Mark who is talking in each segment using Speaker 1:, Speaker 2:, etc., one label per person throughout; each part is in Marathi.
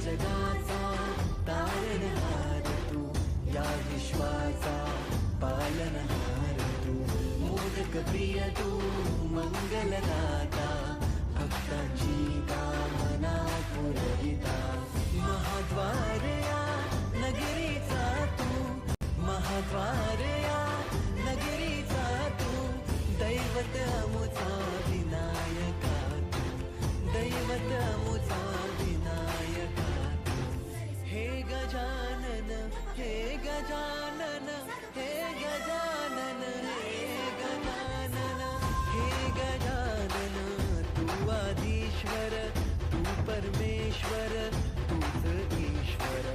Speaker 1: जगाचा तारणहार तू, या विश्वाचा पालनहार तू, मोदक प्रिय तू, मंगलदाता, भक्तांची कामना पुरविता, महाद्वार या नगरीचा तू, महाद्वार या नगरीचा तू, दैवत अमुचा विनायका तू, दैवत अमुचा विनायका तू, हे गजानन, हे गजानन, हे गजानन, हे गजानन, हे गजानन, तू आदिश्वर, तू परमेश्वर, तूच ईश्वर,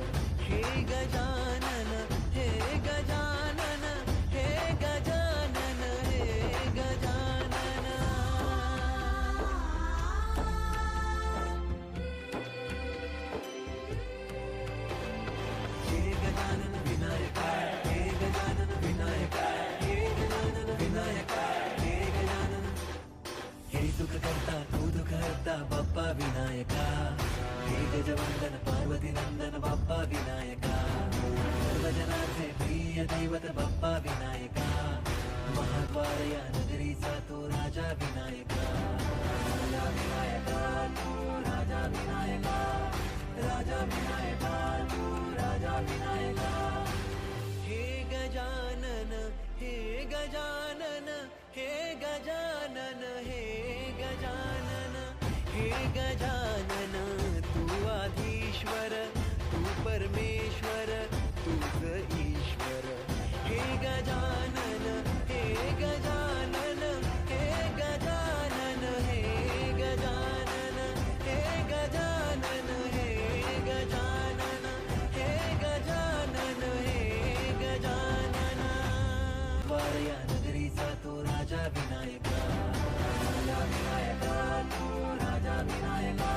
Speaker 1: हे गजानन, हे गजानन, हे गजानन, हे गजानन. हे गजानन विनायका, हे गजानन विनायका, हे गजानन विनायका, हे गजानन. हे सुख करता तू दुःख हरता बाप्पा विनायका, हे गजवंदन पार्वती नंदन बाप्पा विनायका, सर्वजनाचे प्रिय दैवत बाप्पा विनायका, महाद्वार या नगरीचा तो राजा विनायका, राजा विनायका तू, राजा विनायका, राजा विनायका तू, राजा विनायका. हे गजानन, हे गजानन, हे गजानन, हे गजानन, हे गजानन, तू आधीश्वर, तू परमेश्वर, तूच ईश्वर, हे गजानन, हे गजानन, हे गजानन, हे गजानन, हे गजानन, हे गजानन, हे गजानन, हे गजानन. वारया नगरीचा तो राजा विनायका, राजा विनायका तू, राजा विनायका,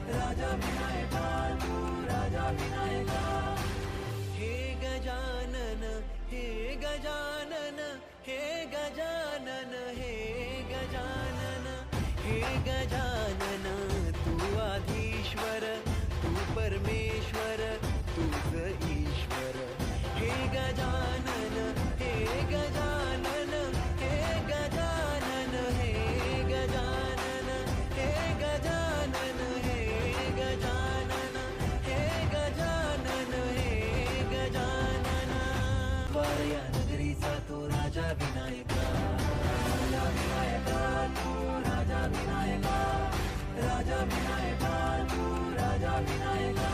Speaker 1: राजा विनायका तू, राजा विनायका. हे गजानन, हे गजानन, हे गजानन, हे गजानन, हे गजानन, तू आधीश्वर, तू परमेश्वर, तूच ईश्वर, हे गजानन, हे गजानन, हे गजानन, हे गजानन, हे गजानन, हे गजानन, हे गजानन, हे गजानन. वारया नगरीचा तो राजा विनायका, राजा विनायका तू, राजा विनायका, राजा विनायका तू, राजा विनायका.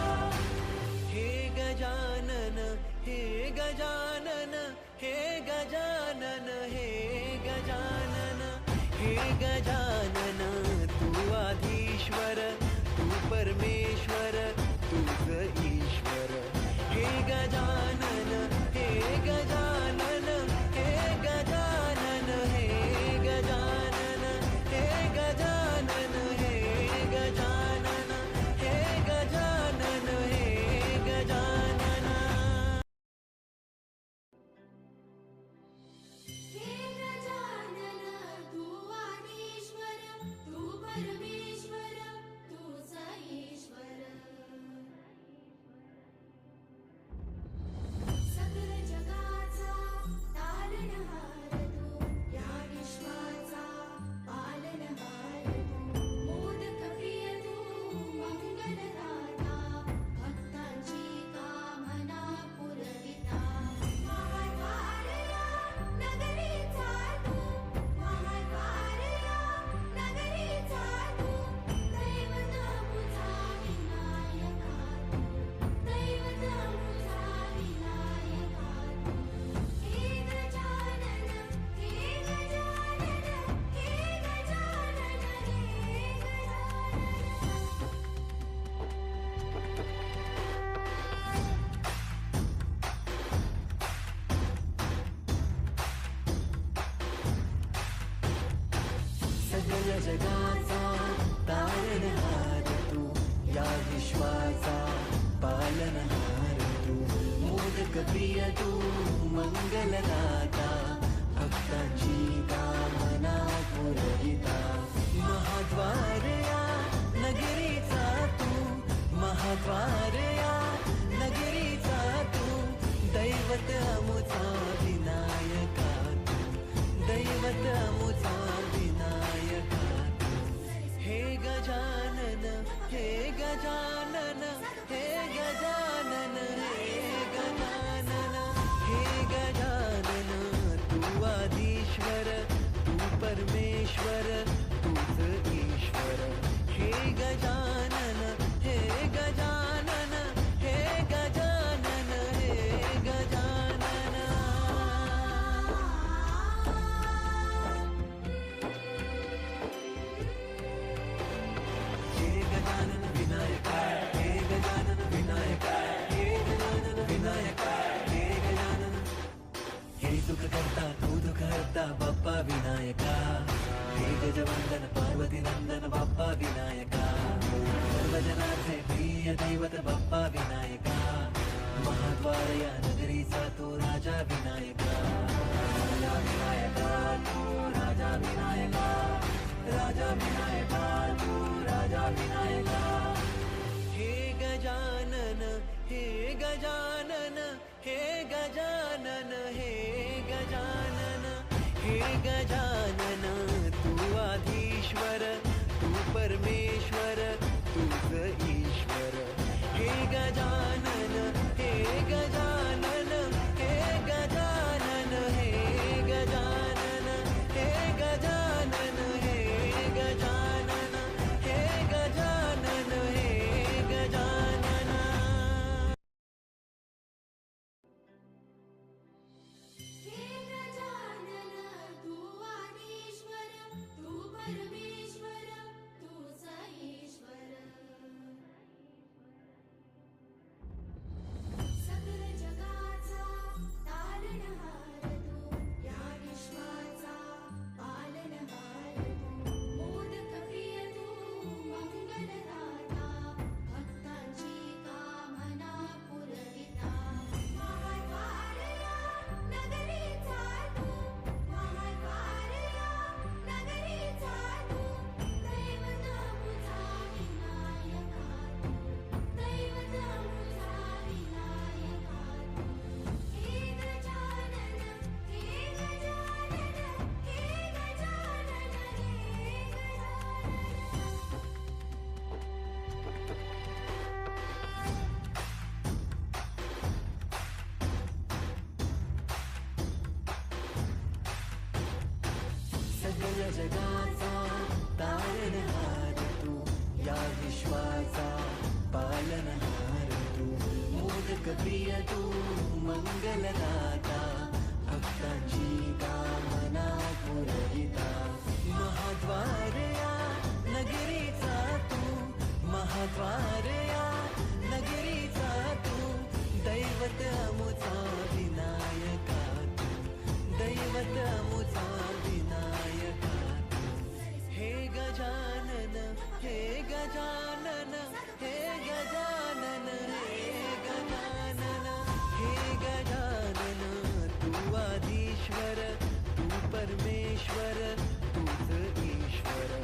Speaker 1: हे गजानन, हे गजानन, हे गजानन, हे गजानन, हे गजानन, तू आधीश्वर, तू परमेश्वर, तूच ईश्वर, हे गजानन, हे गजानन, हे गजानन, हे गजानन, हे गजानन, हे गजानन, हे गजानन, हे गजानन.
Speaker 2: हे गजानन, तू आदिश्वर, तू परमेश्वर, तूच ईश्वर, सकल जगाचा तारणहार तू, या विश्वाचा पालनहार तू, मोदक प्रिय तू, मंगलदाता, भक्तांची कामना पुरविता, महाद्वार या नगरीचा तू, महाद्वार या नगरीचा तू, दैवत अमुचा विनायका तू, दैवत अमुचा विनायका तू. हे गजानन, हे गजानन, हे गजानन, हे
Speaker 1: सगळ्या जगाचा तारणहार तू, या विश्वाचा पालनहार तू, मोदक प्रिय तू, मंगलदाता, भक्तांची कामना पुरविता, महाद्वार या नगरीचा तू, महाद्वार विनायका हे गजवंदन पार्वती नंदन बाप्पा विनायका सर्वजनांचे प्रिय दैवत बाप्पा विनायका महाद्वार या नगरीचा तो राजा विनायका राजा विनायका तू राजा विनायका राजा विनायका तू राजा विनायका हे गजानन हे गजानन हे गजानन हे गजानन हे गजानन तू आधीश्वर तू परमेश्वर तूच ईश्वर हे गजानन हे गजानन हे गजानन हे गजानन हे गजानन हे गजानन हे गजानन हे गजानन
Speaker 2: हे गजानन तू आदिश्वर तू परमेश्वर तूच ईश्वर सकल जगाचा तारणहार तू या विश्वाचा पालनहार तू मोदक प्रिय तू मंगलदाता भक्तांची कामना पुरविता महाद्वारया नगरीचा तू महाद्वारया नगरीचा तू दैवत मुझा विनायका तू दैवत मुझा विनायका तू हे गजानन हे गजानन हे गजानन हे गजानन
Speaker 1: सगळ्या जगाचा तारणहार तू या विश्वाचा पालनहार तू मोदक प्रिय तू मंगलदाता भक्तांची कामना पुरविता महाद्वार या नगरीचा तू महाद्वार या नगरीचा तू दैवत अमुचा विनायका तू दैवत अमुचा विनायका तू हे गजानन हे गजानन हे गजानन हे गजानन हे गजानन तू आधीश्वर तू परमेश्वर तूच ईश्वर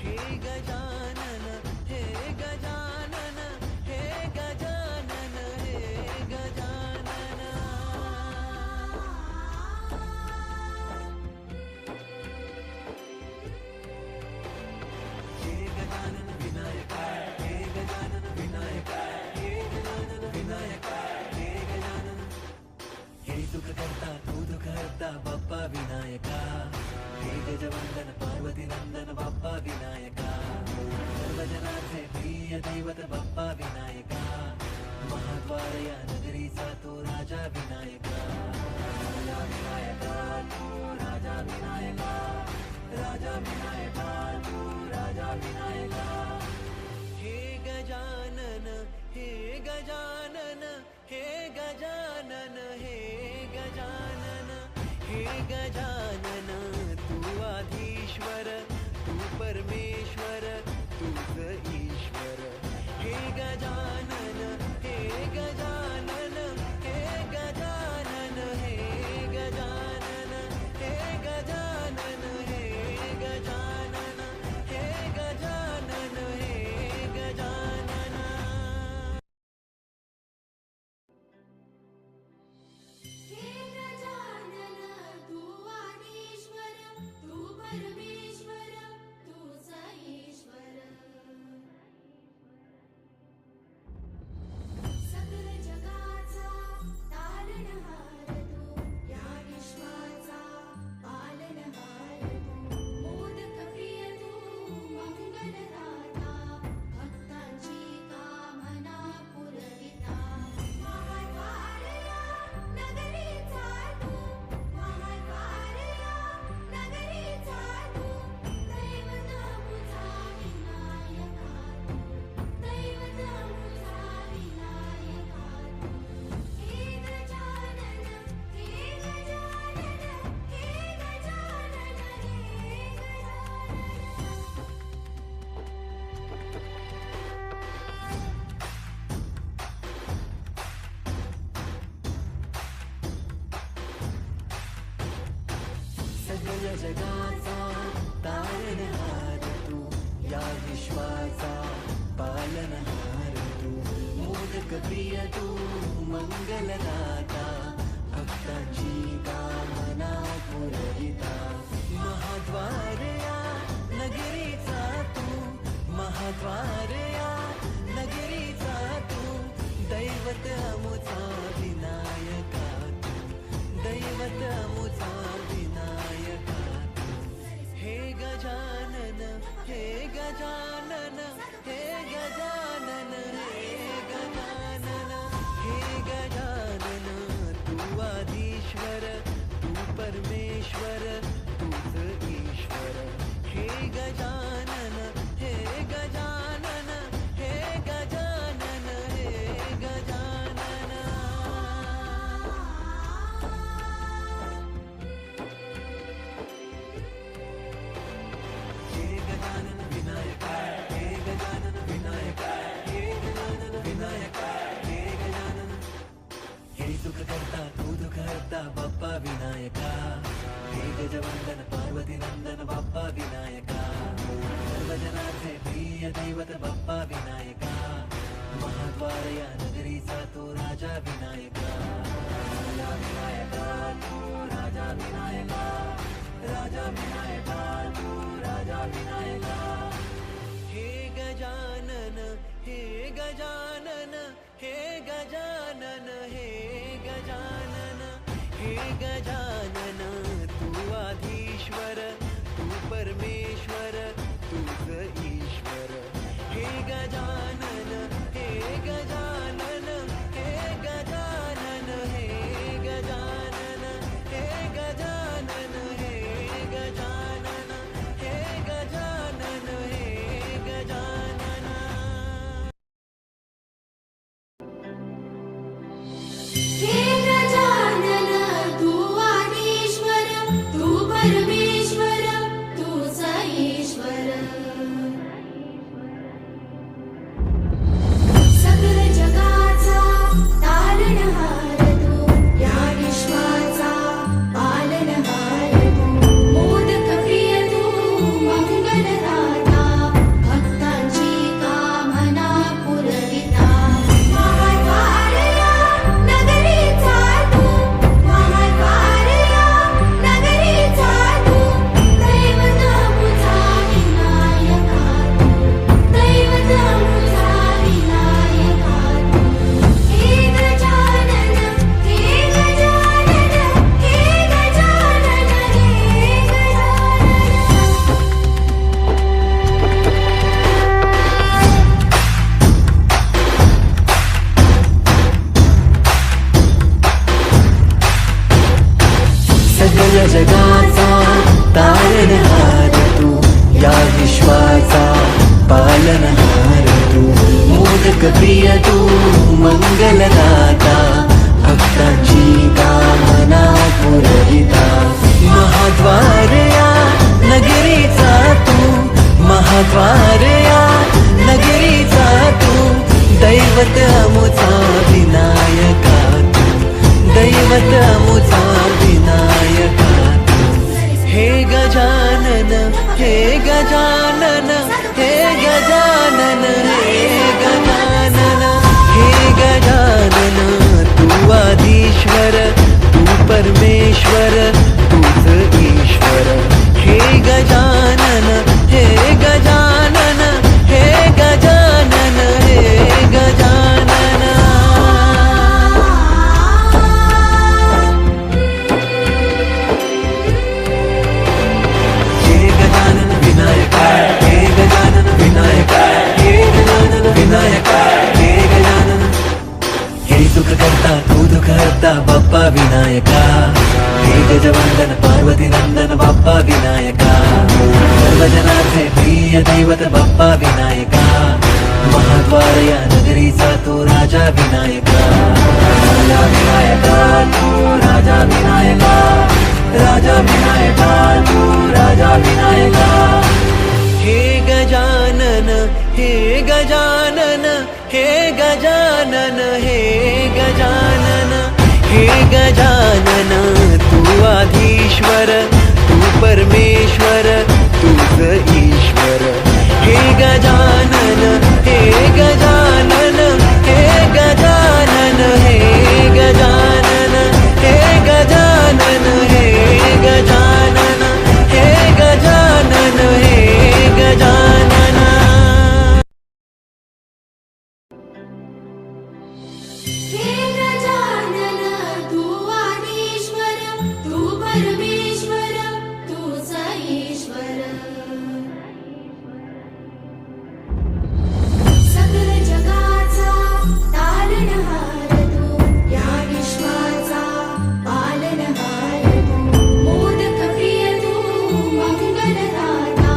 Speaker 1: हे गजानन हे गजानन हे गजानन हे गजानन हे गजानन विनायका हे गजानन विनायका हे गजानन विनायका हे गजानन हे सुख करता तू दुःख हरता बाप्पा विनायका हे गजवंदन पार्वती नंदन बाप्पा विनायका सर्वजनांचे प्रिय दैवत बाप्पा विनायका महाद्वार या नगरीचा तो राजा विनायका राजा विनायका तू राजा विनायका राजा विनायका तू राजा विनायका हे गजानन हे गजानन हे गजानन हे गजानन हे गजानन तू आधीश्वर तू परमेश्वर तूच ईश्वर हे गजानन हे गजानन हे गजानन हे गजानन हे गजानन हे गजानन हे गजानन हे गजानन
Speaker 2: हे गजानन तू
Speaker 1: जगाचा तारणहार तू, या विश्वाचा पालनहार तू, मोदक प्रिय तू मंगलदाता, भक्तांची कामना पुरविता, महाद्वार या नगरीचा तू, महाद्वार या नगरीचा तू, दैवत अमुचा विनायका तू, दैवत अमुचा विनायका तू, हे गजानन हे गजानन हे गजानन हे गजानन हे गजानन, तू आदिश्वर तू परमेश्वर तूच ईश्वर, हे गजानन हे गजानन हे गजानन हे गजानन. हे गजानन विनायका, हे गजानन विनायका, हे गजानन विनायका, हे गजानन. हे सुख करता तू दुःख हरता बाप्पा विनायका, हे गजवंदन पार्वती नंदन बाप्पा विनायका, सर्वजनाचे प्रिय दैवत बाप्पा विनायका, महाद्वार या नगरीचा तो राजा विनायका, राजा विनायका तू राजा विनायका, राजा विनायका तू राजा विनायका. हे गजानन हे गजानन हे गजानन हे गजानन हे गजानन, तू आधीश्वर तू परमेश्वर तूच ईश्वर, हे गजानन हे गजानन हे गजानन हे गजानन हे गजानन हे गजानन हे गजानन हे गजानन.
Speaker 2: हे गजानन तू आदिश्वर तू परमेश्वर तूच ईश्वर, सकल जगाचा तारणहार तू, या विश्वाचा पालनहार तू, मोदक प्रिय तू मंगलदाता, भक्तांची कामना पुरविता, महाद्वार या नगरीचा तू, महाद्वार या नगरीचा तू, दैवत अमुचा विनायका तू, दैवत अमुचा विनायका तू, हे गजानन हे गजानन हे गजानन हे
Speaker 1: सकल जगाचा तारणहार तू, या विश्वाचा पालनहार तू, मोदक प्रिय तू मंगलदाता, भक्तांची कामना पुरविता, महाद्वार या नगरीचा तू, महाद्वार या नगरीचा तू, दैवत अमुचा विनायका तू, दैवत अमुचा विनायका तू, हे गजानन हे गजानन हे गजानन हे गजानन हे गजानन, तू आदिश्वर तू परमेश्वर तूच ईश्वर, हे गजानन हे गजानन हे गजानन हे गजानन. हे गजानन विनायका, हे गजानन विनायका, हे गजानन विनायका, हे गजानन. हे सुख करता तू दुःख हरता बाप्पा विनायका, हे गजवंदन पार्वती नंदन बाप्पा विनायका, सर्वजनाचे प्रिय दैवत बाप्पा विनायका, महाद्वार या नगरीचा तो राजा विनायका, राजा विनायका तू राजा विनायका, राजा विनायका तू राजा विनायका. हे गजानन हे गजानन हे गजानन हे गजानन हे गजानन, तू आधीश्वर तू परमेश्वर तूच ईश्वर. हे गजानन हे गजानन हे गजानन हे गजानन हे गजानन हे गजानन हे गजानन हे गजानन.
Speaker 2: हे गजानन तू आदिश्वर तू परमेश्वर तूच ईश्वर. सकल जगाचा तारणहार तू या विश्वाचा पालनहार तू. मोदक प्रिय तू मंगलदाता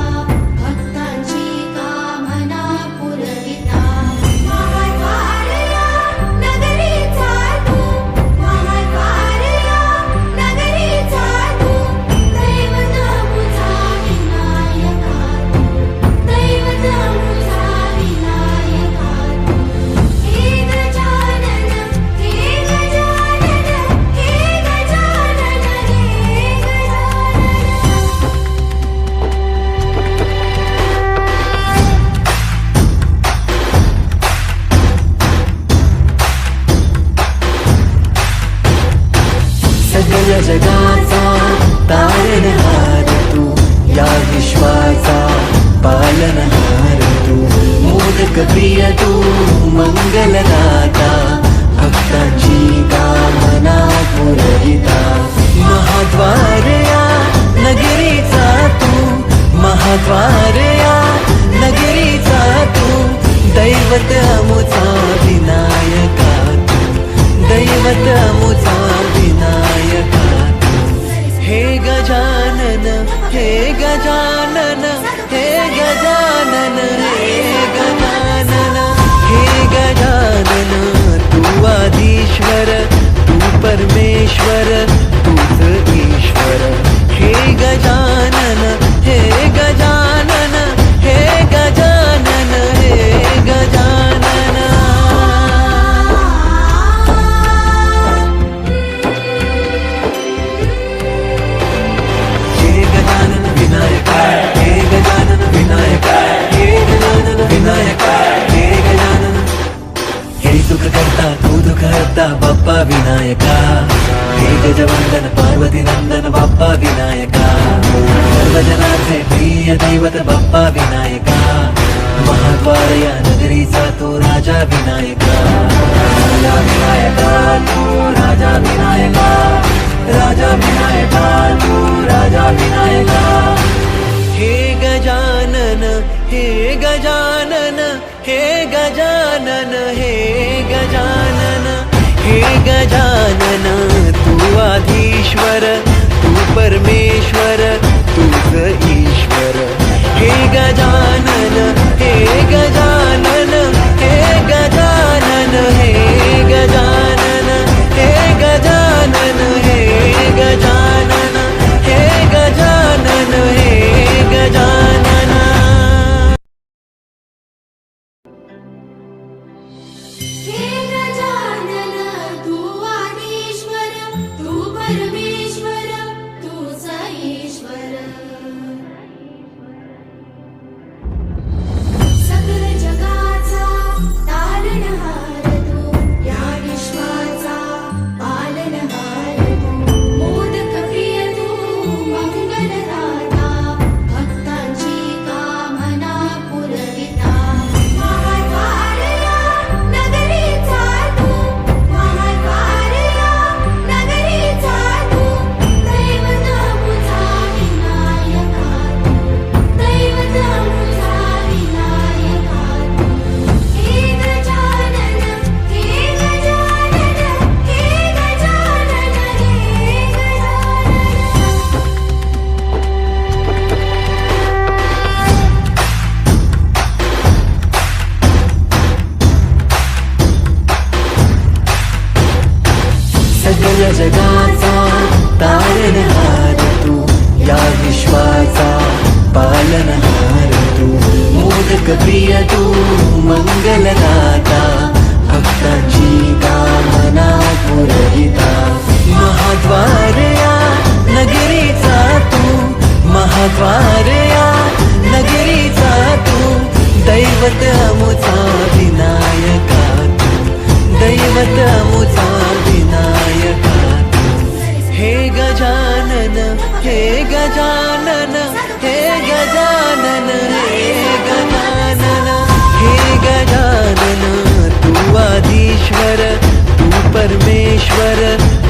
Speaker 2: भक्तांची कामना पुरविता. महाद्वारया नगरीचा तू महाद्वारया नगरीचा तू. दैवत मुझा विनायका तू दैवत मुझा विनायका तू. हे गजानन हे गजानन हे गजानन हे गजानन.
Speaker 1: सगळ्या जगाचा तारणहार तू या विश्वाचा पालनहार तू. मोदक प्रिय तू मंगलदाता भक्तांची कामना पुरविता. महाद्वारया नगरीचा तू महाद्वारया नगरीचा तू. दैवत अमुचा विनायका तू दैवत अमुचा विनायका तू. हे गजानन हे गजानन हे गजानन हे गजानन हे गजानन तू आदिश्वर तू परमेश्वर तूच ईश्वर. हे गजानन हे गजानन हे गजानन हे गजानन. हे गजानन विनायका हे गजानन विनायका हे गजानन विनायका हे गजानन. हे सुख करता तू दुःख हरता बाप्पा विनायका. हे गजवंदन पार्वती नंदन बाप्पा विनायका. सर्वजनाचे प्रिय दैवत बाप्पा विनायका. महाद्वारया नगरीचा तो राजा विनायका. राजा विनायका तू राजा विनायका. राजा विनायका तू राजा विनायका. हे गजानन हे गजानन हे गजानन हे गजानन हे गजानन तू आदिश्वर तू परमेश्वर तूच ईश्वर. हे गजानन हे गजानन हे गजानन हे गजानन हे गजानन हे गजानन हे गजानन हे गजानन.
Speaker 2: हे गजानन तू आदिश्वर तू परमेश्वर तूच ईश्वर. सकल जगाचा तारणहार तू या विश्वाचा पालनहार तू. मोदक प्रिय तू मंगलदाता भक्तांची कामना पुरविता. महाद्वारया नगरीचा तू महाद्वारया नगरीचा तू. दैवत मुझा विनायका तू दैवत मुझा विनायका तू. हे गजानन हे गजानन हे गजानन हे गजानन.
Speaker 1: सगळ्या जगाचा तारणहार तू या विश्वाचा पालनहार तू. मोदक प्रिय तू मंगलदाता भक्तांची कामना पुरविता. महाद्वारया नगरीचा तू महाद्वार या नगरीचा तू दैवत अमुचा विनायका तू दैवत अमुचा विनायका तू हे गजानन हे गजानन हे गजानन हे गजानन हे गजानन तू आधीश्वर तू परमेश्वर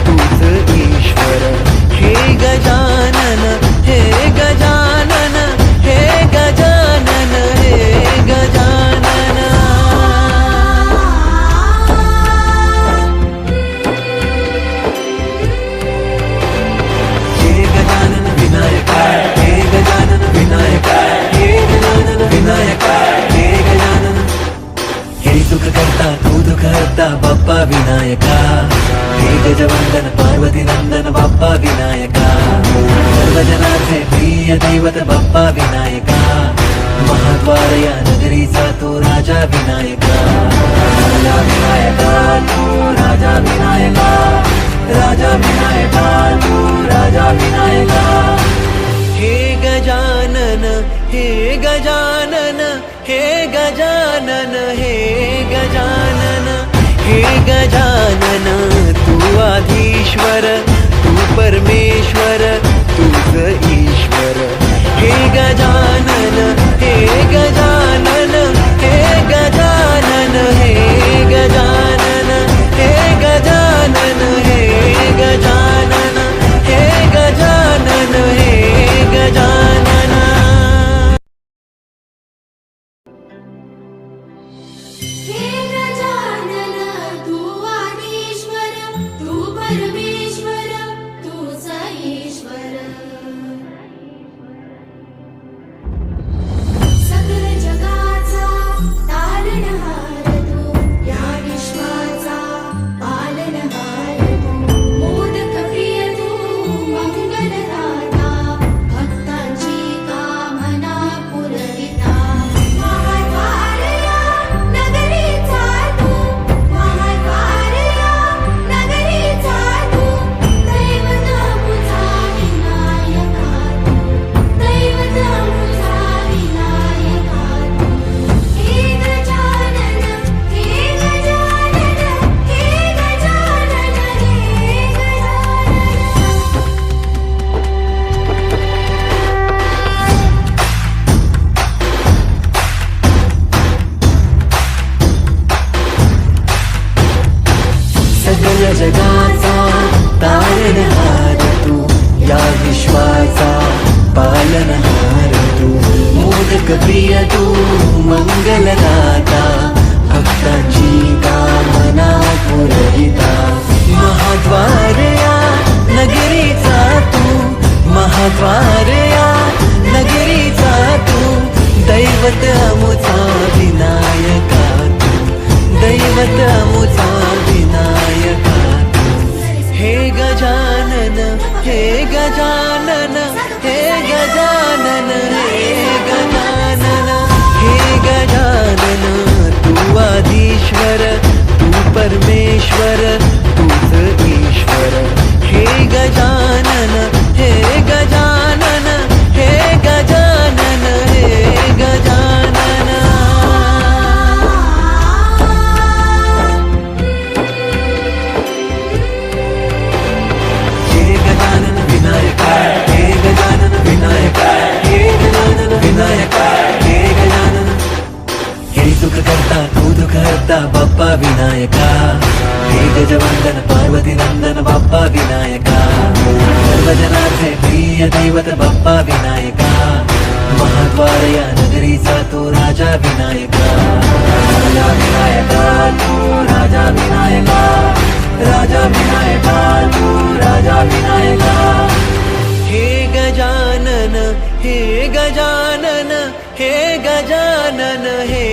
Speaker 1: तूच ईश्वर हे गजानन हे गजानन हे गजानन हे गजानन हे गजानन विनायका हे गजानन विनायका हे गजानन विनायका हे गजानन हे सुख करता तू दुःख हरता बाप्पा विनायका हे गजवंदन पार्वती नंदन बाप्पा विनायका सर्वजनाचे प्रिय दैवत बाप्पा विनायका महाद्वार या नगरीचा तो राजा विनायका राजा विनायका तू राजा विनायका राजा विनायका तू राजा विनायका हे गजानन हे गजानन हे गजानन हे गजानन हे गजानन तू आधीश्वर तू परमेश्वर तूच ईश्वर हे गजानन हे गजानन हे गजानन हे गजानन हे गजानन हे गजानन हे गजानन हे गजानन
Speaker 2: हे गजानन तू आदिश्वर तू परमेश्वर तूच ईश्वर सकल जगाचा तारणहार तू या विश्वाचा पालनहार तू मोदक प्रिय तू मंगलदाता भक्तांची कामना पुरविता महाद्वार या नगरीचा तू महाद्वार या नगरीचा तू दैवत अमुचा विनायका तू दैवत अमुचा विनायका तू हे गजानन हे गजानन हे गजानन हे गजानन
Speaker 1: सगळ्या जगाचा तारणहार तू या विश्वाचा पालनहार तू मोदक प्रिय तू मंगलदाता भक्तांची कामना पुरविता महाद्वार या नगरीचा तू महाद्वार या नगरीचा तू दैवत अमुचा विनायका तू दैवत अमुचा विनायका हे गजानन हे गजानन हे गजानन हे गजानन हे गजानन तू आधीश्वर तू परमेश्वर तूच ईश्वर हे गजानन हे गजानन हे गजानन हे गजानन हे गजानन विनायका हे गजानन विनायका हे गजानन विनायका हे गजानन हे सुख करता तू दुःख हरता बाप्पा विनायका हे गजवंदन पार्वती नंदन बाप्पा विनायका सर्वजनाचे प्रिय दैवत बाप्पा विनायका महाद्वार या नगरीचा तो राजा विनायका राजा विनायका तू राजा विनायका राजा विनायका तू राजा विनायका हे गजानन हे गजानन हे गजानन हे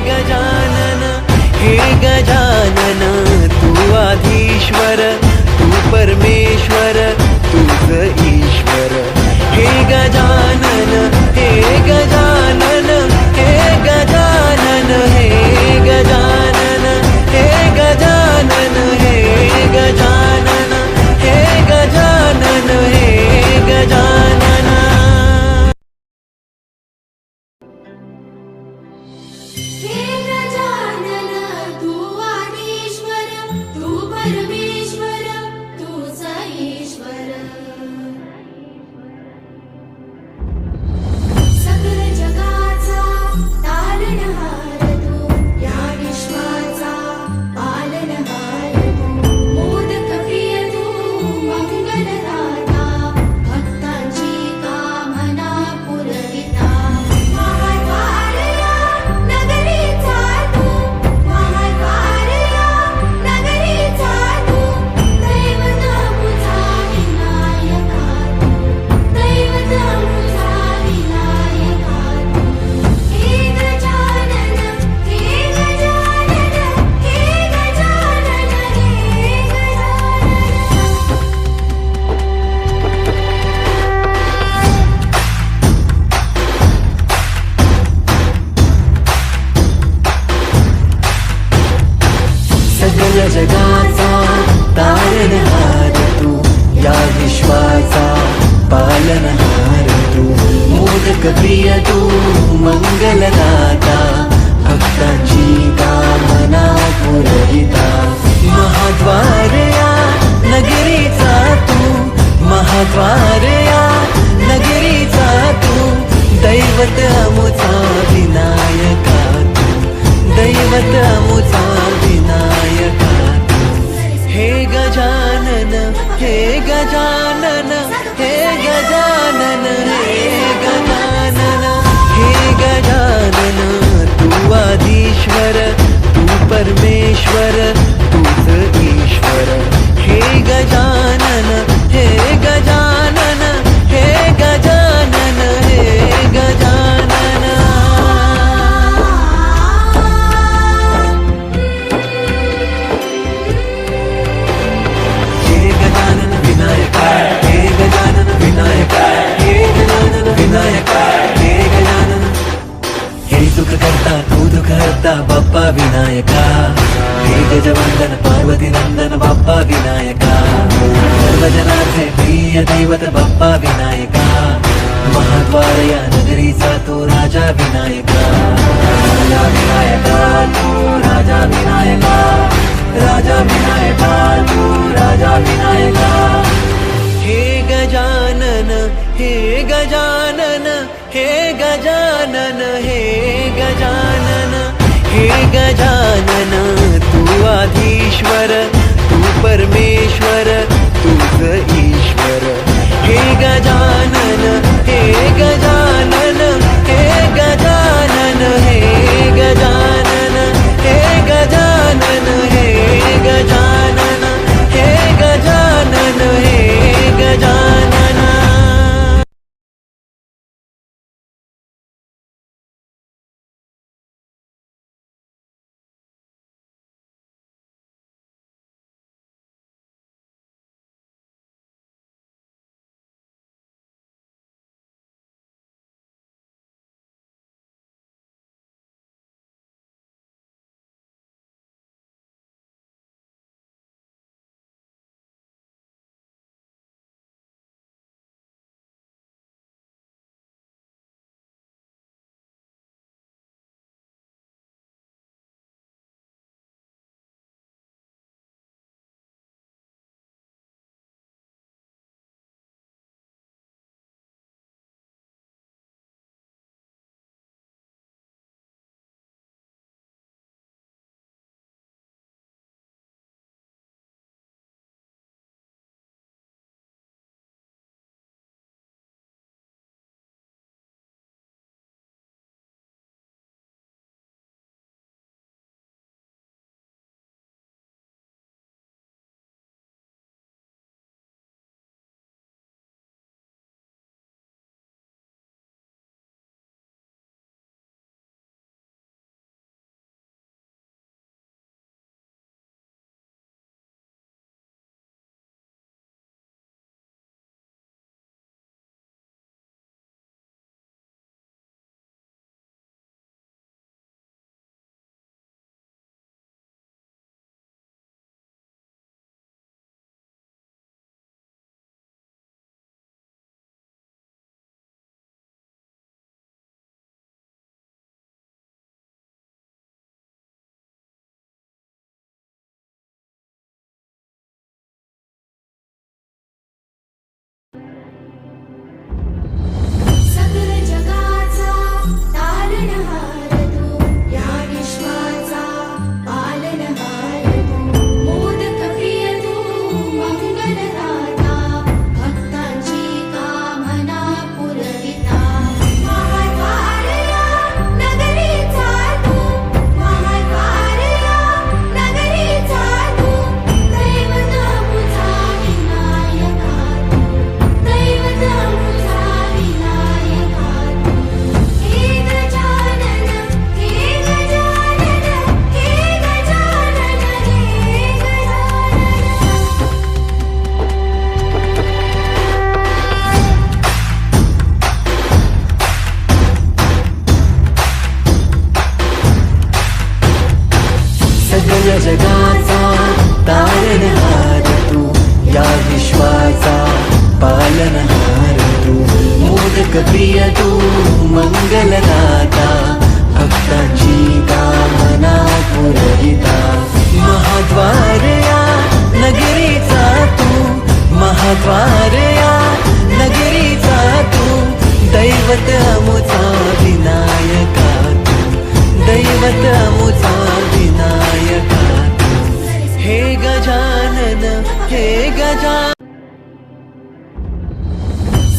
Speaker 1: गजानन हे गजानन तू आधीश्वर तू परमेश्वर तूच ईश्वर हे गजानन हे गजानन हे गजानन हे गजानन हे गजानन हे गजानन हे गजानन हे गजानन मोदक प्रिय तू मंगलदाता भक्तांची कामना पुरविता महाद्वार या नगरीचा तू महाद्वार या नगरीचा तू दैवत अमुचा विनायका तू दैवत अमुचा विनायका तू हे गजानन हे गजानन हे गजानन हे गजानन हे गजानन तू आदिश्वर तू परमेश्वर तूच ईश्वर हे गजानन हे गजानन हे गजानन हे गजानन हे गजानन विनायक हे गजानन विनायक हे गजानन विनायक हे गजानन हे सुख करता तू दुःख हरता बाप्पा विनायका हे गजवंदन पार्वती नंदन बाप्पा विनायका सर्वजनाचे प्रिय दैवत बाप्पा विनायका महाद्वार या नगरीचा तो राजा विनायका राजा विनायका तू राजा विनायका राजा विनायका तू राजा विनायका हे गजानन हे गजानन हे गजानन हे गजानन हे गजानन तू आधीश्वर तू परमेश्वर तूच ईश्वर हे गजानन हे गजानन हे गजानन हे गजानन हे गजानन हे गजानन हे गजानन हे गजानन
Speaker 2: सकल जगाचा तारणहार तू या विश्वाचा पालनहार तू मोदक प्रिय तू मंगलदाता भक्तांची कामना पुरविता महाद्वार या नगरीचा तू महाद्वार या नगरीचा तू दैवत अमुचा विनायका तू दैवत अमुचा विनायका तू हे गजानन हे गजानन हे गजानन हे गजानन
Speaker 1: सगळ जगाचा तारणहार तू या विश्वाचा पालनहार तू मोदक मोदक प्रिय तू मंगलदाता भक्तांची कामना पुरविता महाद्वार या नगरीचा तू महाद्वार या नगरीचा तू दैवत अमुचा विनायका तू दैवत अमुचा विनायका तू हे गजानन हे गजानन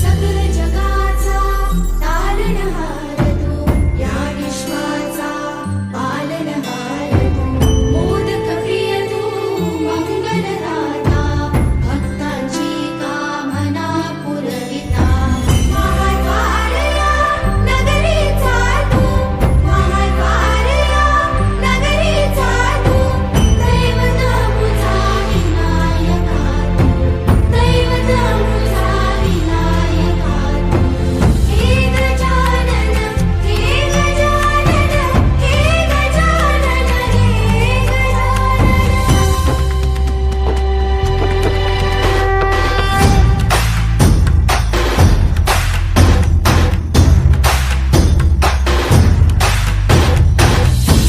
Speaker 2: सकल जगाचा तारणहार तू या विश्वाचा पालनहार तू मोदक प्रिय तू मंगलदाता भक्तांची कामना पुरविता महाद्वार या नगरीचा तू महाद्वार या नगरीचा तू दैवत अमुचा विनायका तू दैवत अमुचा विनायका तू हे गजानन हे गजानन हे गजानन हे गजानन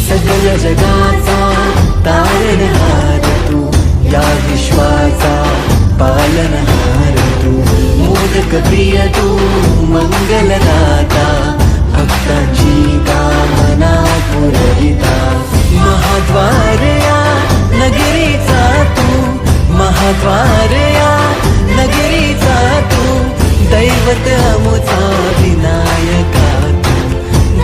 Speaker 1: सगळ्या जगाचा तारणहार तू या विश्वाचा पालनहार तू मोदक प्रिय तू मंगलदाता भक्तांची कामना पुरविता महाद्वार या नगरीचा तू महाद्वार या नगरीचा तू दैवत अमुचा विनायका तू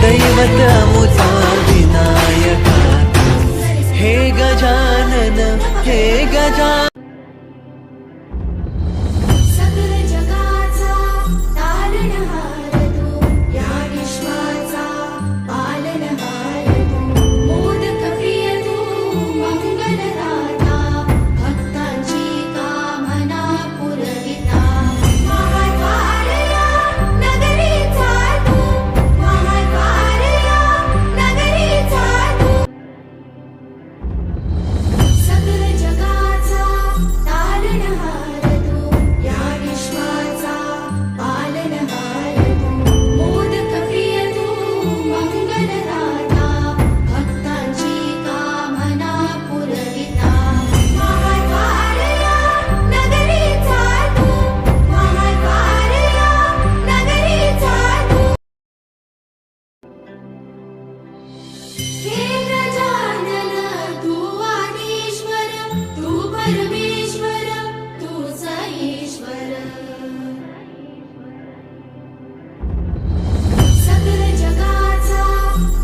Speaker 1: दैवत अमुचा विनायका तू हे गजानन हे गजानन
Speaker 2: सकल जगाचा तारणहार तू या विश्वाचा पालनहार तू मोदक प्रिय तू मंगलदाता भक्तांची कामना पुरविता महाद्वार या नगरीचा तू महाद्वार या नगरीचा तू सकल जगाचा तारणहार तू या विश्वाचा पालनहार तू मोदक प्रिय तू मंगलदाता भक्तांची कामना पुरविता महाद्वार या नगरीचा तू महाद्वार या नगरीचा तू हे गजानन तू आदिश्वर तू परमेश्वर तूच ईश्वर सकल जगाचा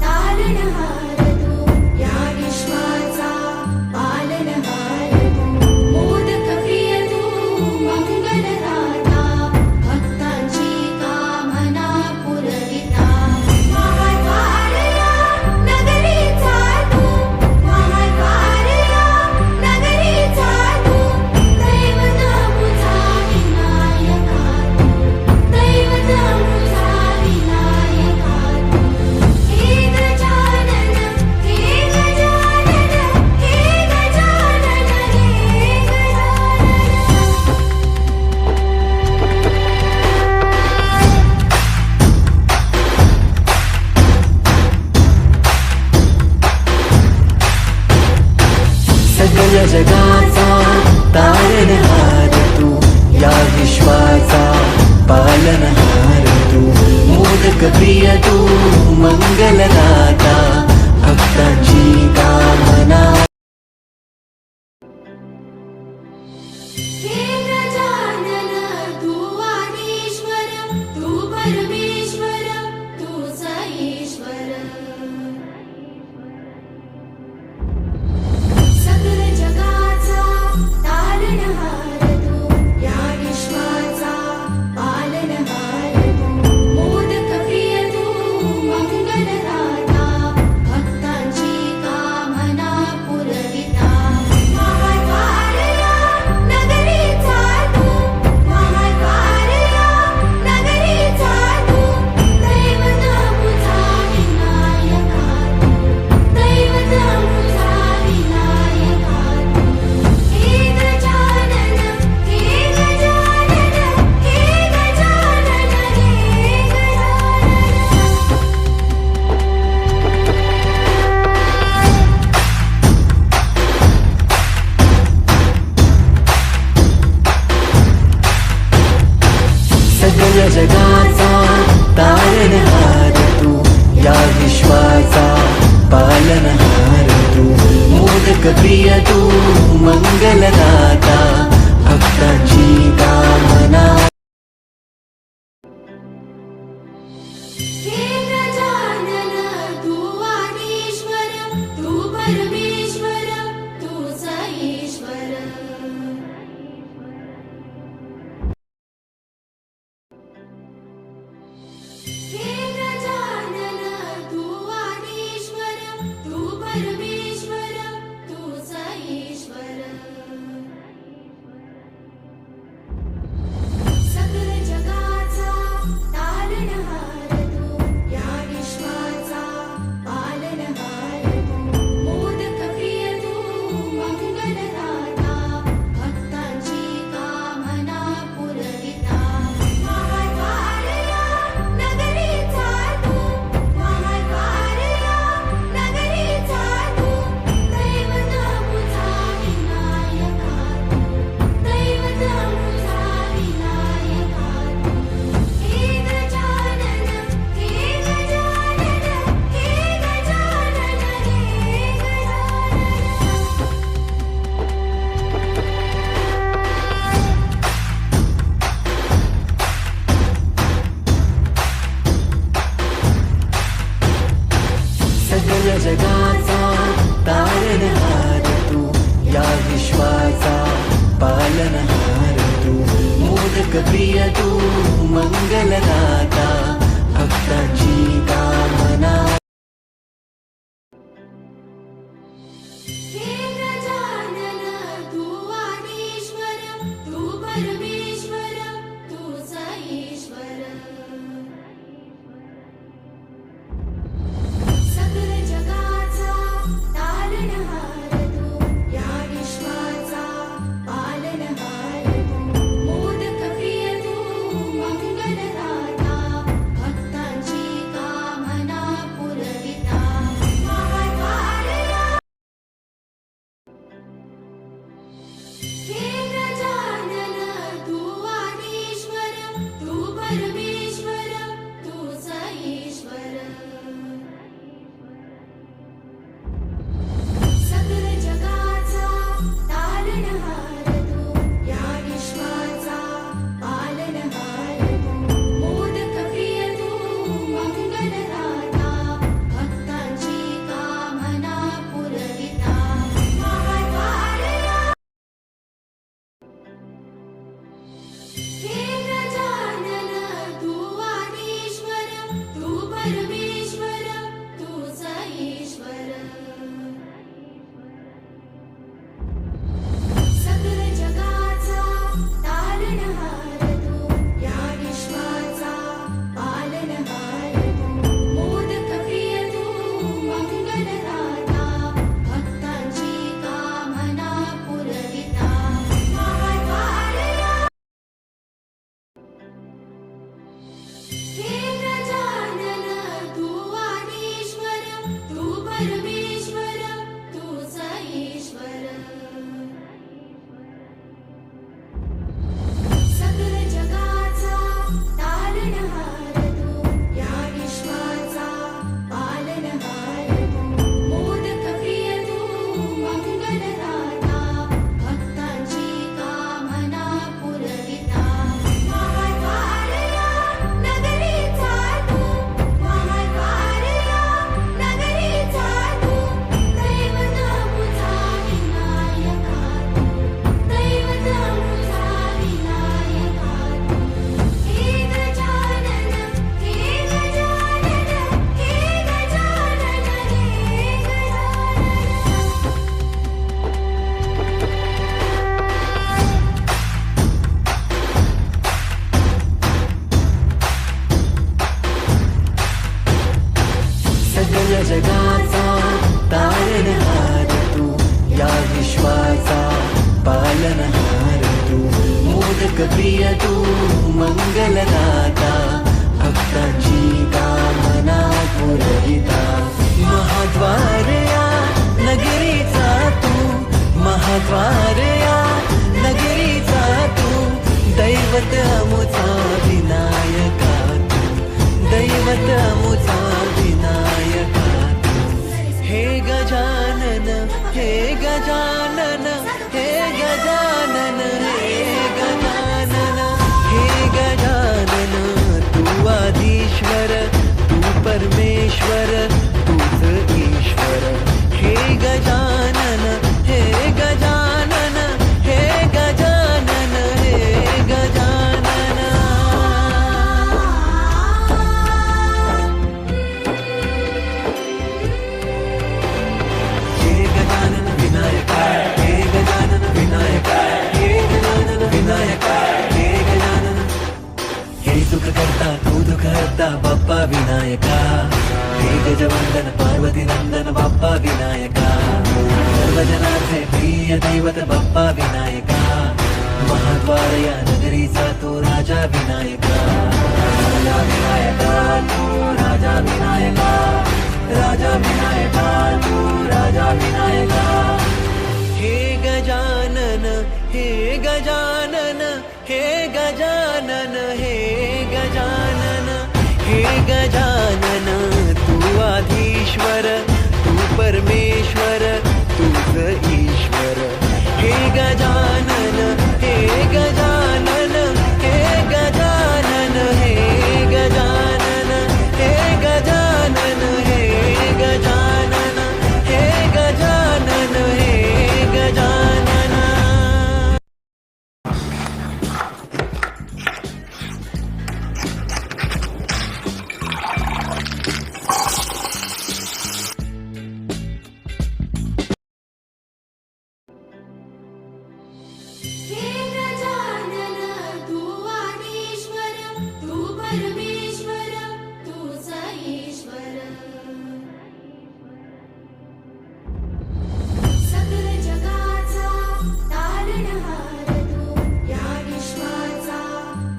Speaker 2: तारणहार तू या विश्वाचा पालनहार तू मोदक प्रिय तू मंगलदाता भक्तांची कामना पुरविता महाद्वार या नगरीचा तू महाद्वार या नगरीचा तू दैवत अमुचा विनायका तू दैवत अमुचा विनायका तू हे गजानन हे गजानन हे गजानन हे
Speaker 1: सगळ्या जगाचा तारणहार तू या विश्वाचा पालनहार तू मोदक प्रिय तू मंगलदाता भक्तांची कामना
Speaker 2: हे गजानन तू आदिश्वर तू परमेश्वर तूच ईश्वर सकल जगाचा तारणहार तू या विश्वाचा पालनहार तू मोदक प्रिय तू मंगलदाता भक्तांची कामना पुरविता महाद्वार या नगरीचा तू महाद्वार या नगरीचा तू दैवत अमुचा विनायका तू दैवत अमुचा विनायका तू हे गजानन हे गजानन हे गजानन हे
Speaker 1: मोदक प्रिय तू मंगलदाता भक्तांची कामना
Speaker 2: हे गजानन तू आदिश्वर तू परमेश्वर तूच ईश्वर हे गजानन तू आदिश्वर तू परमेश्वर तूच ईश्वर सकल जगाचा तारणहार तू या विश्वाचा पालनहार तू मोदक प्रिय तू मंगलदाता भक्तांची कामना पुरविता महाद्वारया नगरीचा तू महाद्वारया नगरीचा तू दैवत मुझा विनायका तू दैवत मुझा विनायका तू हे गजानन हे गजानन हे गजानन हे गजानन
Speaker 1: सकल जगाचा तारणहार तू या विश्वाचा पालनहार तू मोदक प्रिय तू मंगलदाता भक्तांची कामना
Speaker 2: हे गजानन तू आदिश्वर तू परमेश्वर तूच ईश्वर सकल जगाचा तारणहार तू या विश्वाचा पालनहार तू मोदक प्रिय तू मंगलदाता भक्तांची कामना पुरविता महाद्वारया हे गजानन तू आदिश्वर तू परमेश्वर तूच ईश्वर सकल जगाचा तारणहार तू या विश्वाचा पालनहार तू मोदक प्रिय तू मंगलदाता भक्तांची कामना पुरविता महाद्वारया हे गजानन तू आदिश्वर तू परमेश्वर तूच ईश्वर सकल जगाचा तारणहार तू या विश्वाचा पालनहार तू मोदक प्रिय तू मंगलदाता भक्तांची कामना पुरविता महाद्वारया हे गजानन तू आदिश्वर तू परमेश्वर तूच ईश्वर सकल जगाचा तारणहार तू या विश्वाचा पालनहार तू मोदक प्रिय तू मंगलदाता भक्तांची कामना पुरविता महाद्वारया नगरीचा तू महाद्वारया नगरीचा तू दैवत मुझा विनायका तू दैवत मुझा विनायका तू हे गजानन हे गजानन हे गजानन हे
Speaker 1: सकल जगाचा तारणहार तू या विश्वाचा पालनहार तू मोदक प्रिय तू मंगलदाता भक्तांची कामना पुरविता महाद्वारया नगरीचा तू महाद्वारया नगरीचा तू दैवत अमुचा विनायका तू दैवत अमुचा विनायका तू हे गजानन हे गजानन हे गजानन हे गजानन हे गजानन तू आधीश्वर तू परमेश्वर तूच ईश्वर हे गजानन हे गजानन हे गजानन हे गजानन हे गजानन विनायक हे गजानन विनायक हे गजानन विनायक हे गजानन हे सुख करता तू दुःख हरता बाप्पा विनायका हे गजवंदन पार्वती नंदन बाप्पा विनायका सर्वजनांचे प्रिय दैवत बाप्पा विनायका महाद्वार या नगरीचा तो राजा विनायका राजा विनायका तू राजा विनायका राजा विनायका तू राजा विनायका हे गजानन हे गजानन हे गजानन हे गजानन हे गजानन तू आधीश्वर तू परमेश्वर तूच ईश्वर हे गजानन हे गजानन हे गजानन हे गजानन हे गजानन हे गजानन हे गजानन हे गजानन
Speaker 2: हे गजानन तू आधीश्वर तू परमेश्वर तूच ईश्वर सकल जगाचा तारणहार तू या विश्वाचा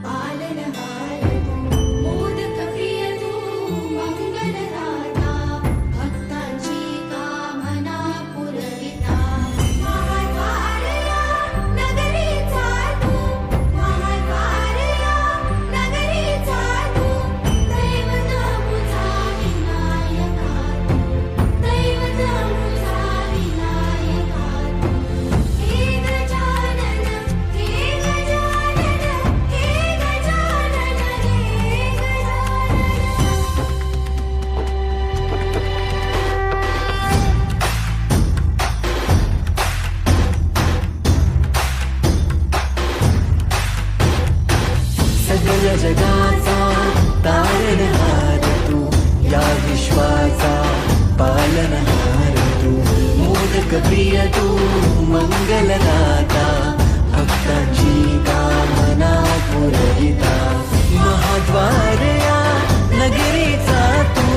Speaker 2: पालनहार तू मोदक प्रिय तू मंगलदाता भक्तांची कामना पुरविता महाद्वार या नगरीचा तू महाद्वार या नगरीचा तू दैवत मुझा विनायका तू दैवत मुझा विनायका तू हे गजानन हे गजानन हे गजानन हे गजानन
Speaker 1: सगळ जगाचा तारणहार तू या विश्वाचा पालनहार तू मोदक प्रिय तू मंगलदाता भक्तांची कामना पुरविता महाद्वार या नगरीचा तू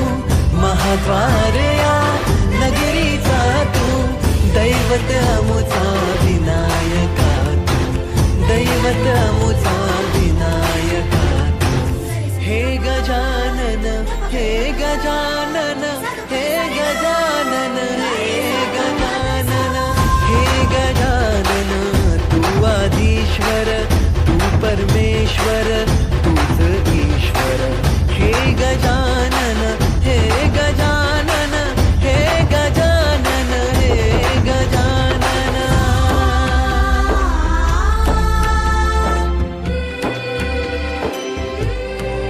Speaker 1: महाद्वार या नगरीचा तू दैवत अमुचा विनायका तू दैवत अमुचा विनायका तू हे गजानन हे गजानन हे गजानन हे गजानन हे गजानन तू आधीश्वर तू परमेश्वर तूच ईश्वर हे गजानन हे गजानन हे गजानन हे गजानन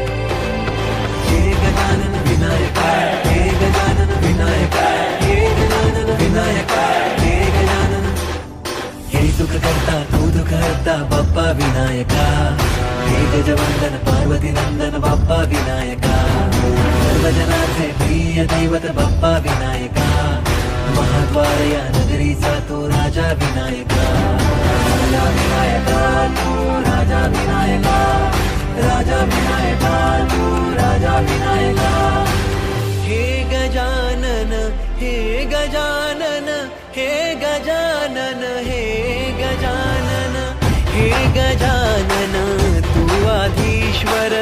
Speaker 1: हे गजानन विनायक हे गजानन विनायक हे गजानन विनायक हे गजानन हे सुख करता तू दुःख हरता बाप्पा विनायका हे गजवंदन पार्वती नंदन बाप्पा विनायका सर्वजनांचे प्रिय दैवत बाप्पा विनायका महाद्वार या नगरीचा तो राजा विनायका राजा विनायका तू राजा विनायका राजा विनायका तू राजा विनायका हे गजानन हे गजानन हे गजानन हे गजानन हे गजानन तू आधीश्वर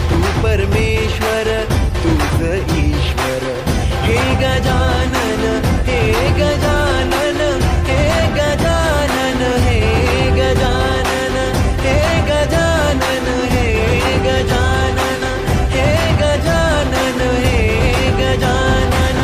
Speaker 1: तू परमेश्वर तूच ईश्वर हे गजानन हे गजानन हे गजानन हे गजानन हे गजानन हे गजानन हे गजानन हे गजानन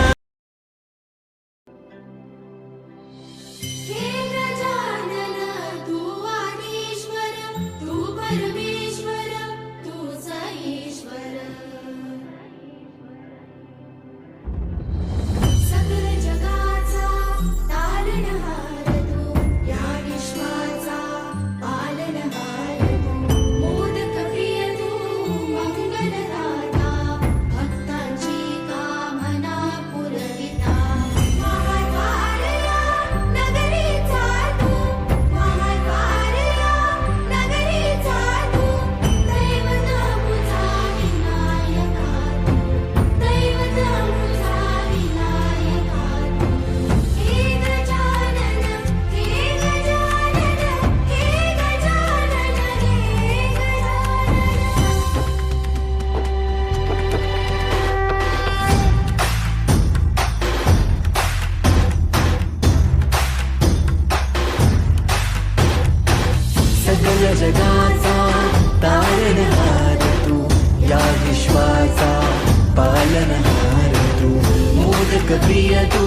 Speaker 1: प्रिय तू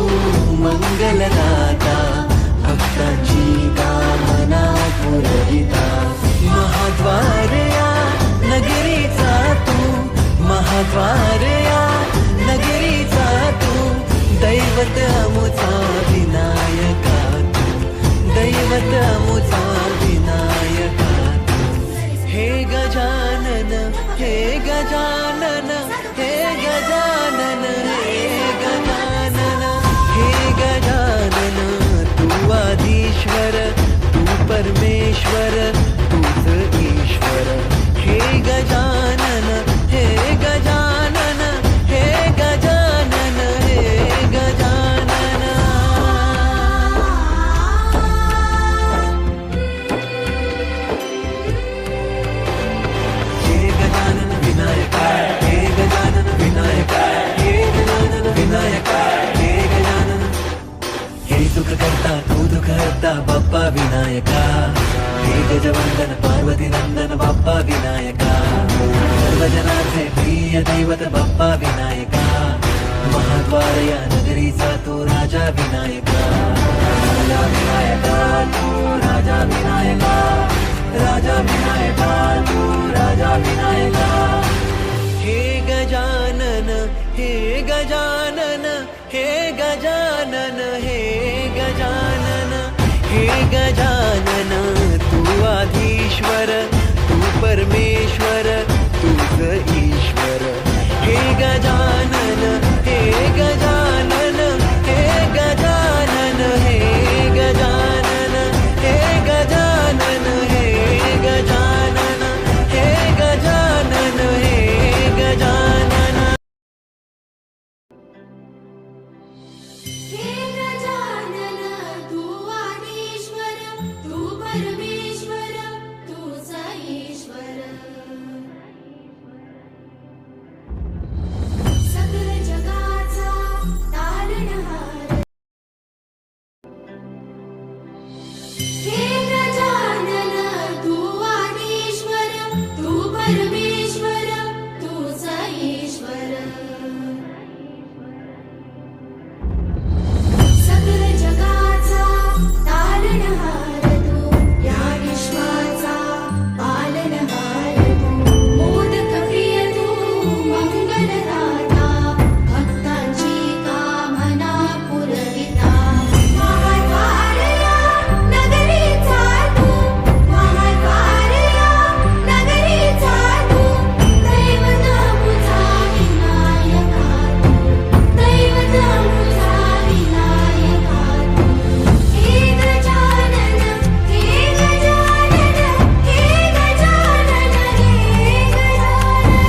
Speaker 1: मंगलदाता भक्तांची कामना पुरविता महाद्वार या नगरीचा तू महाद्वार या नगरीचा तू दैवत अमुचा विनायका तू दैवत अमुचा विनायका तू हे गजानन हे गजानन हे गजानन हे गजानन हे गजानन तू आदिश्वर तू परमेश्वर तूच ईश्वर हे गजानन हे गजानन हे गजानन हे गजानन हे गजानन विनायका हे गजानन विनायका हे गजानन विनायका हे गजानन हे सुख करता तू दुःख हरता बाप्पा विनायका हे गजवंदन पार्वती नंदन बाप्पा विनायका सर्वजनांचे प्रिय दैवत बाप्पा विनायका महाद्वार या नगरीचा तू राजा विनायका राजा विनायका तू राजा विनायका राजा विनायका तू राजा विनायका हे गजानन हे गजानन हे गजानन हे गजानन हे गजानन तू आधीश्वर तू परमेश्वर तूच ईश्वर हे गजानन हे गजानन हे गजानन हे गजानन हे गजानन हे गजानन हे गजानन हे गजानन
Speaker 2: हे गजानन तू आदिश्वर तू परमेश्वर तूच ईश्वर सकल जगाचा तारणहार हे गजानन तू आदिश्वर तू परमेश्वर तूच ईश्वर सकल जगाचा तारणहार तू या विश्वाचा पालनहार तू मोदक प्रिय तू मंगलदाता भक्तांची कामना पुरविता महाद्वार या नगरीचा तू महाद्वार या नगरीचा तू दैवत अमुचा विनायका तू दैवत अमुचा विनायका तू हे गजानन हे गजानन हे गजानन हे गजानन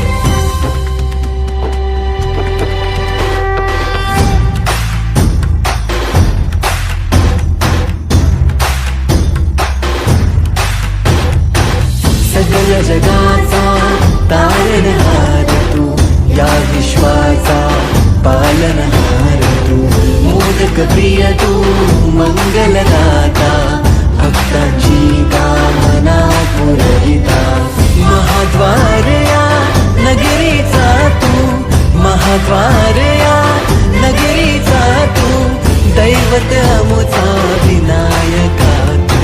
Speaker 1: सकल जगाचा तारणहार तू या विश्वाचा पालनहार तू मोदक प्रिय तू मंगलदाता भक्तांची कामना पुरविता महाद्वार या नगरीचा तू महाद्वार या नगरीचा तू दैवत अमुचा विनायका तू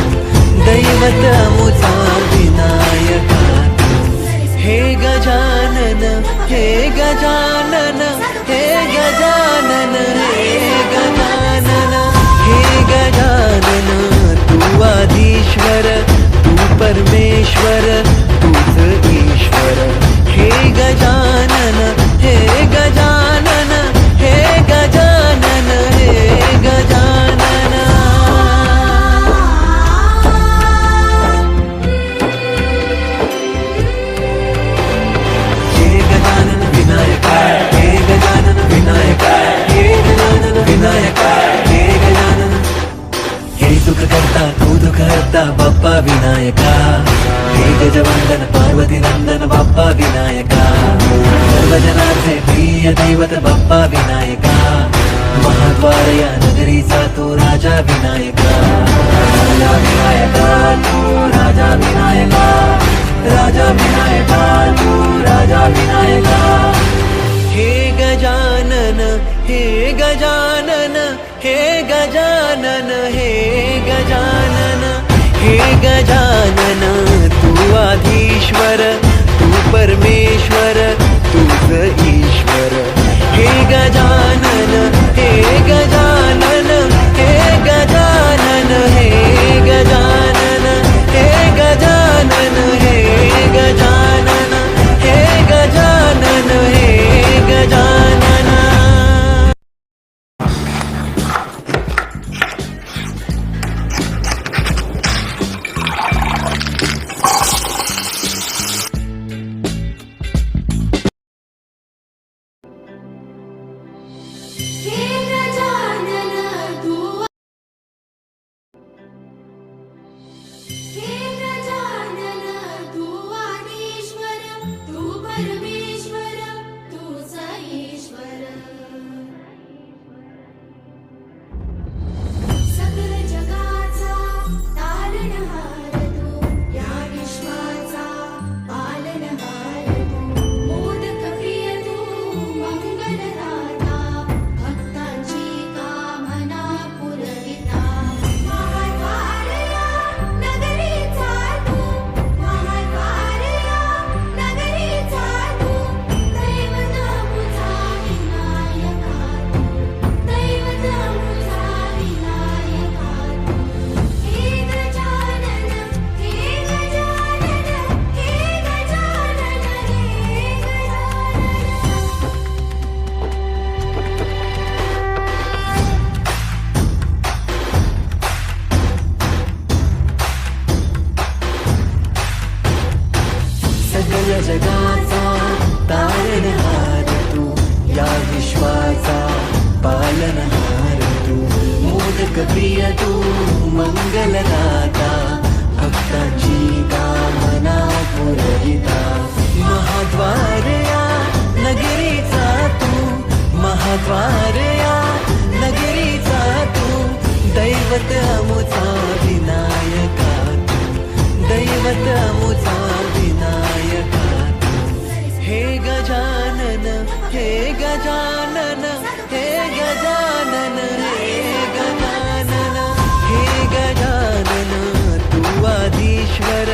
Speaker 1: दैवत अमुचा विनायका तू हे गजानन हे गजानन हे गजानन हे गजानन हे गजानन तू आधीश्वर तू परमेश्वर तूच ईश्वर हे गजानन हे गजानन हे गजानन हे गजानन हे गजानन विनायका हे गजानन विनायका हे गजानन विनायका हे गजानन हे सुख करता तू दुःख हरता बाप्पा विनायका हे गजवंदन पार्वती नंदन बाप्पा विनायका सर्वजनांचे प्रिय दैवत बाप्पा विनायका महाद्वार या नगरीचा तू राजा विनायका राजा विनायका तू राजा विनायका राजा विनायका तू राजा विनायका हे गजानन हे गजानन हे गजानन हे गजानन हे गजानन तू आधीश्वर तू परमेश्वर तूच ईश्वर हे गजानन हे गजानन हे गजानन हे गजानन हे गजानन हे गजानन हे गजानन हे गजानन
Speaker 2: हे गजानन तू हे गजानन तू आदिश्वर तू परमेश्वर तूच ईश्वर सकल जगाचा तारणहार तू या विश्वाचा पालनहार तू मोदक प्रिय तू मंगलदाता भक्तांची कामना पुरविता महाद्वारया नगरीचा तू महाद्वारया नगरीचा तू दैवत मुझा विनायका तू दैवत मुझा विनायका तू हे गजानन हे गजानन हे गजानन हे गजानन
Speaker 1: सकल जगाचा तारणहार तू या विश्वाचा पालनहार तू मोदक प्रिय तू मंगलदाता भक्तांची कामना पुरविता महाद्वारया नगरीचा तू महाद्वारया नगरीचा तू दैवत अमुचा विनायका तू दैवत अमुचा विनायका तू हे गजानन हे गजानन हे गजानन हे गजानन हे गजानन तू आधीश्वर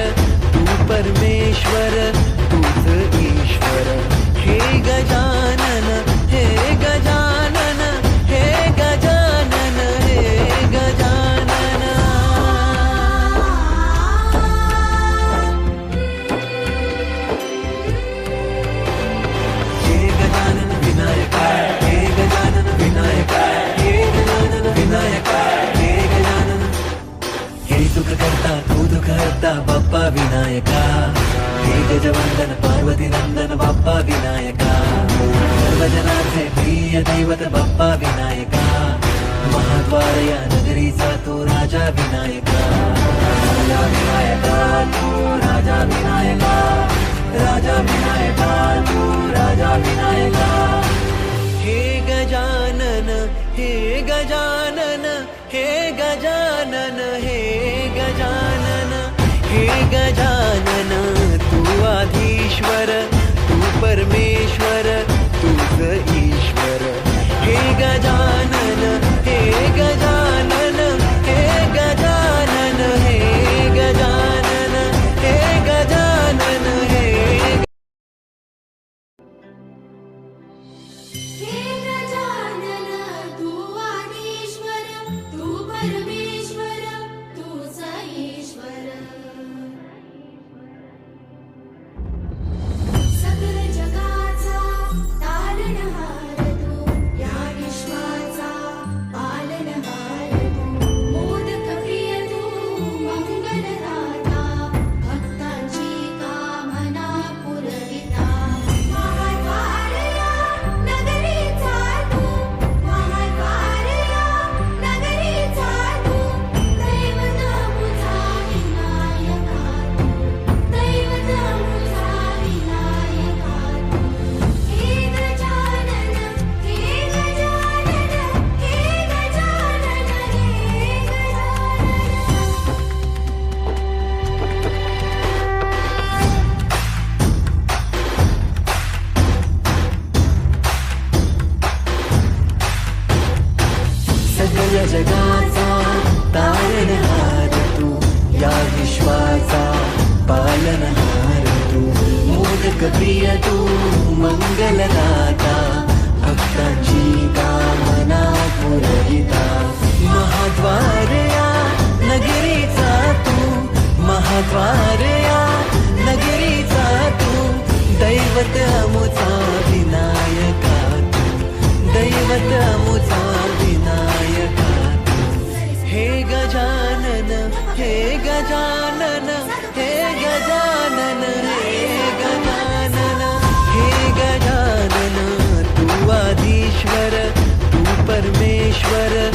Speaker 1: तू परमेश्वर तूच ईश्वर हे गजानन हे गजानन हे गजानन हे गजानन हे गजानन विनायका हे गजानन विनायका हे गजानन विनायका हे गजानन हे सुख करता तू दुःख हरता बाप्पा विनायका हे गजवंदन पार्वती नंदन बाप्पा विनायका सर्वजनांचे प्रिय दैवत बाप्पा विनायका महाद्वार या नगरीचा तू राजा विनायका राजा विनायका तू राजा विनायका राजा विनायका तू राजा विनायका हे गजानन हे गजानन हे गजानन हे गजानन हे गजानन तू आधीश्वर तू परमेश्वर तूच ईश्वर हे गजानन हे गजानन हे गजानन हे गजानन हे गजानन हे
Speaker 2: हे गजानन तू आदिश्वर तू परमेश्वर तूच ईश्वर सकल जगाचा तारणहार तू या विश्वाचा
Speaker 1: या जगाचा तारणहार तू, या विश्वाचा पालनहार तू, मोदक प्रिय तू, मंगलदाता, भक्तांची कामना पुरविता, महाद्वार या नगरीचा तू, महाद्वार या नगरीचा तू, दैवत अमुचा विनायका तू, दैवत अमुचा विनायका तू. हे गजानन, हे गजानन, हे गजानन, हे गजानन, हे गजानन, तू आधीश्वर, तू परमेश्वर,